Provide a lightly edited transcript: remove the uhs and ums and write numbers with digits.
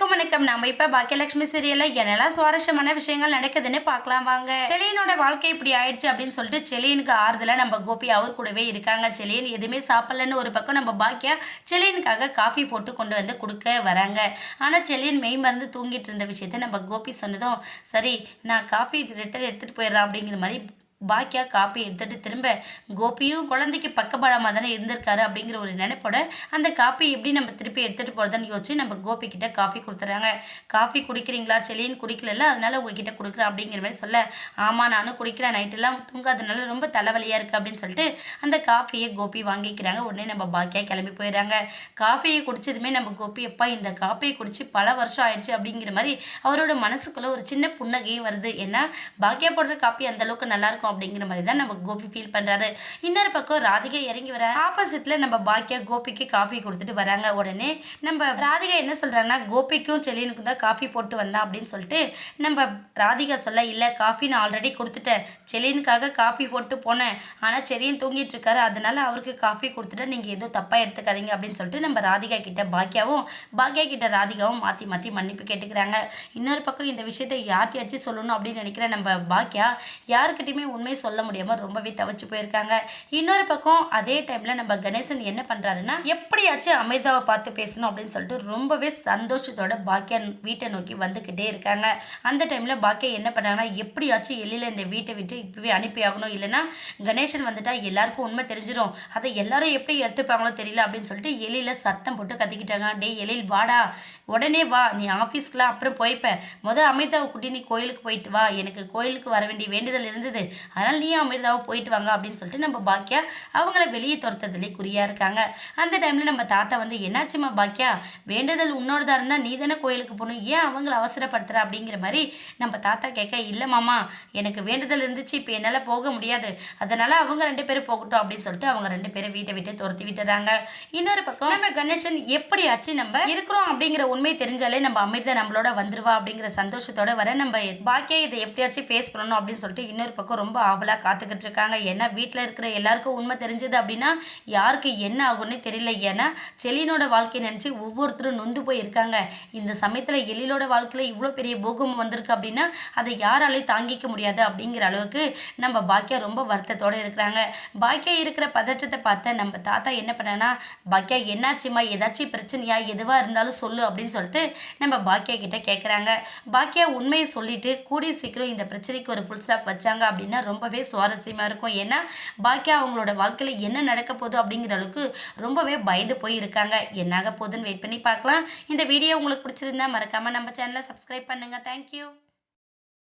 எல்லாருக்கும் வணக்கம். நம்ம இப்ப பாக்கியலட்சுமி சீரியல்ல என்னெல்லாம் சுவாரஸ்யமான விஷயங்கள் நடக்குதுன்னு பார்க்கலாம் வாங்க. செலியனோட வாழ்க்கை இப்படி ஆயிடுச்சு அப்படின்னு சொல்லிட்டு செலியனுக்கு ஆறுதலா நம்ம கோபி அவர் கூடவே இருக்காங்க. செலியன் எதுவுமே சாப்பிடலன்னு ஒரு பக்கம் நம்ம பாக்கியா செலியனுக்காக காஃபி போட்டு கொண்டு வந்து கொடுக்க வராங்க. ஆனா செலியன் மெய் மறந்து தூங்கிட்டு இருந்த விஷயத்த நம்ம கோபி சொன்னதும், சரி நான் காஃபி ரிட்டர்ன் எடுத்துட்டு போயிடுறேன் அப்படிங்கிற மாதிரி பாக்கியா காப்பி எடுத்துட்டு திரும்ப கோபியும் குழந்தைக்கு பக்கபலமாக தானே இருந்திருக்காரு அப்படிங்கிற ஒரு நினைப்போட அந்த காப்பி எப்படி நம்ம திருப்பி எடுத்துகிட்டு போகிறதுன்னு யோசிச்சு நம்ம கோபி கிட்ட காஃபி கொடுத்துறாங்க. காஃபி குடிக்கிறீங்களா? செலியன் குடிக்கல, அதனால உங்ககிட்ட கொடுக்குறேன் அப்படிங்கிற மாதிரி சொல்ல, ஆமாம் நானும் குடிக்கிறேன், நைட்டெல்லாம் தூங்காதனால ரொம்ப தலைவலியாக இருக்குது அப்படின்னு சொல்லிட்டு அந்த காஃபியை கோபி வாங்கிக்கிறாங்க. உடனே நம்ம பாக்கியா கிளம்பி போயிடுறாங்க. காஃபியை குடிச்சதுமே நம்ம கோபி அப்பா இந்த காஃபியை குடிச்சு பல வருஷம் ஆயிடுச்சு அப்படிங்கிற மாதிரி அவரோட மனசுக்குள்ள ஒரு சின்ன புன்னகையும் வருது. ஏன்னா பாக்கியா போடுற காப்பி அந்த அளவுக்கு நல்லா இருக்கும் அப்படிங்கிற மாதிரி தான் நம்ம கோபி ஃபீல் பண்றாரு. இன்னொரு பக்கம் ராதிகா இறங்கி வர ஆப்போசிட்ல நம்ம பாக்கியா கோபிக்கு காஃபி கொடுத்துட்டு வராங்க. உடனே நம்ம ராதிகா என்ன சொல்றாங்கன்னா, கோபிக்கும் செலியனுக்கும் தான் காஃபி போட்டு வந்தான் அப்படின்னு சொல்லிட்டு நம்ம ராதிகா சொல்ல, இல்லை காஃபி நான் ஆல்ரெடி கொடுத்துட்டேன், செலியனுக்காக காஃபி போட்டு போனேன், ஆனால் செலியன் தூங்கிட்டு இருக்காரு, அதனால அவருக்கு காஃபி கொடுத்துட்டா நீங்கள் எதுவும் தப்பாக எடுத்துக்காதீங்க அப்படின்னு சொல்லிட்டு நம்ம ராதிகா கிட்ட பாக்கியா கிட்ட ராதிகாவும் மாற்றி மாற்றி மன்னிப்பு கேட்டுக்கிறாங்க. இன்னொரு பக்கம் இந்த விஷயத்தை யார்கிட்டயாச்சும் சொல்லணும் அப்படின்னு நினைக்கிற நம்ம பாக்கியா யாருக்கிட்டையுமே உண்மை சொல்ல முடியாமல் ரொம்பவே தவிச்சு போயிருக்காங்க. இன்னொரு பக்கம் அதே டைம்ல நம்ம கணேசன் என்ன பண்றாருன்னா, எப்படியாச்சும் அமிர்தாவை பார்த்து பேசணும் அப்படின்னு சொல்லிட்டு ரொம்பவே சந்தோஷத்தோட பாக்கியா வீட்டை நோக்கி வந்துக்கிட்டே இருக்காங்க. அந்த டைம்ல பாக்கியா என்ன பண்ணாங்கன்னா, எப்படியாச்சும் எழில இந்த வீட்டை விட்டு இப்பவே அனுப்பி ஆகணும், இல்லைன்னா கணேசன் வந்துட்டா எல்லாருக்கும் உண்மை தெரிஞ்சிடும், அதை எல்லாரும் எப்படி எடுத்துப்பாங்களோ தெரியல அப்படின்னு சொல்லிட்டு எழில சத்தம் போட்டு கத்திக்கிட்டாங்க. டே எழில் வாடா, உடனே வா, நீ ஆஃபீஸ்க்குலாம் அப்புறம் போய்ப்ப, அமிர்தாவை கூட்டி நீ கோயிலுக்கு போயிட்டு வா, எனக்கு கோயிலுக்கு வர வேண்டிய வேண்டுதல் இருந்தது, அதனால் நீ அமிர்தாவை போயிட்டு வாங்க அப்படின்னு சொல்லிட்டு நம்ம பாக்கியா அவங்கள வெளியே துரத்துறதுலேயே குறியா இருக்காங்க. அந்த டைம்ல நம்ம தாத்தா வந்து, என்னாச்சுமா பாக்கியா, வேண்டுதல் உன்னோடதா இருந்தால் நீ தானே கோயிலுக்கு போகணும், ஏன் அவங்கள அவசரப்படுத்துற அப்படிங்கிற மாதிரி நம்ம தாத்தா கேட்க, இல்லை மாமா எனக்கு வேண்டுதல் இருந்துச்சு, இப்போ என்னால் போக முடியாது, அதனால அவங்க 2 பேரும் போகட்டும் அப்படின்னு சொல்லிட்டு அவங்க 2 பேரும் வீட்டை விட்டு துரத்தி விட்டுறாங்க. இன்னொரு பக்கம் நம்ம கணேசன் எப்படியாச்சும் நம்ம இருக்கிறோம் அப்படிங்கிற உண்மை தெரிஞ்சாலே நம்ம அமிர்தா நம்மளோட வந்துருவா அப்படிங்கிற சந்தோஷத்தோட வர நம்ம பாக்கியா இதை எப்படியாச்சும் ஃபேஸ் பண்ணணும் அப்படின்னு சொல்லிட்டு இன்னொரு பக்கம் ரொம்ப ஆவலாக காத்துக்கிட்டு இருக்காங்க. ஏன்னா வீட்டில் இருக்கிற எல்லாருக்கும் உண்மை தெரிஞ்சது அப்படின்னா யாருக்கு என்ன ஆகும்னு தெரியல. ஏன்னா செலியனோட வாழ்க்கையை நினச்சி ஒவ்வொருத்தரும் நொந்து போய் இருக்காங்க. இந்த சமயத்தில் எழிலோட வாழ்க்கையில் இவ்வளோ பெரிய பூகம்பம் வந்திருக்கு அப்படின்னா அதை யாராலையும் தாங்கிக்க முடியாது அப்படிங்கிற அளவுக்கு நம்ம பாக்கியா ரொம்ப வருத்தத்தோடு இருக்கிறாங்க. பாக்கியா இருக்கிற பதற்றத்தை பார்த்த நம்ம தாத்தா என்ன பண்ணனா, பாக்கியா என்னாச்சுமா, ஏதாச்சும் பிரச்சனையா, எதுவாக இருந்தாலும் சொல்லு அப்படின்னு சொல்லிட்டு நம்ம பாக்கியா கிட்ட கேட்குறாங்க. பாக்கியா உண்மையை சொல்லிட்டு கூடிய சீக்கிரம் இந்த பிரச்சனைக்கு ஒரு ஃபுல் ஸ்டாப் வச்சாங்க அப்படின்னா ரொம்பவே சுவாரஸ்யமாக இருக்கும். ஏன்னா பாக்கியா அவங்களோட வாழ்க்கையில் என்ன நடக்க போகுது அப்படிங்கிற அளவுக்கு ரொம்பவே பயந்து போய் இருக்காங்க. என்னாக போகுதுன்னு வெயிட் பண்ணி பார்க்கலாம். இந்த வீடியோ உங்களுக்கு பிடிச்சிருந்தா மறக்காமல் நம்ம சேனலை சப்ஸ்கிரைப் பண்ணுங்கள். தேங்க்யூ.